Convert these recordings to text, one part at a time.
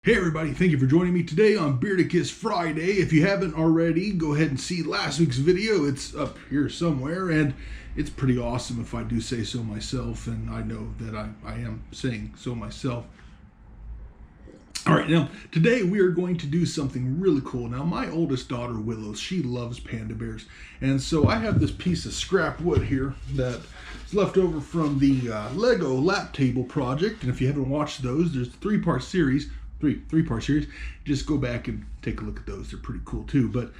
Hey everybody, thank you for joining me today on Beardacus Friday. If you haven't already, go ahead and see last week's video. It's up here somewhere, and it's pretty awesome if I do say so myself, and I know that I am saying so myself. Alright, now today we are going to do something really cool. Now my oldest daughter, Willow, she loves panda bears, and so I have this piece of scrap wood here that is left over from the Lego lap table project, and if you haven't watched those, there's a three-part series. Three-part series. Just go back and take a look at those. They're pretty cool too. But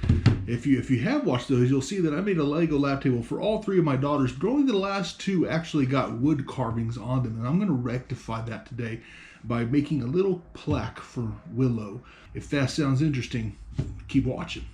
if you have watched those, you'll see that I made a Lego lap table for all three of my daughters, but only the last two actually got wood carvings on them, and I'm going to rectify that today by making a little plaque for Willow. If that sounds interesting, keep watching.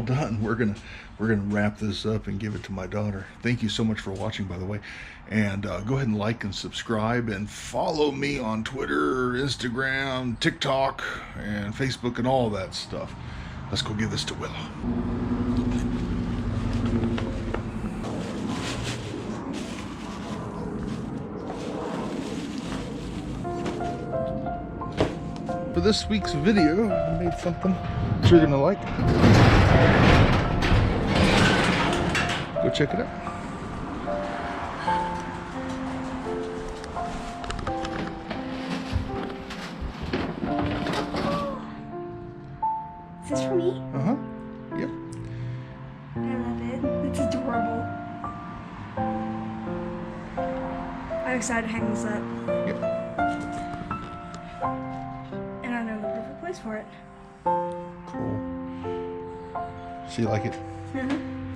all done, we're gonna wrap this up and give it to my daughter. Thank you so much for watching, by the way, and go ahead and like and subscribe and follow me on Twitter, Instagram, TikTok, and Facebook, and all that stuff. Let's go give this to Willow. For this week's video, I made something that you're gonna like. Go check it out. Is this for me? Uh-huh. Yep. I love it. It's adorable. I'm excited to hang this up. Yep. And I know the perfect place for it. Cool. So you like it? Mm-hmm.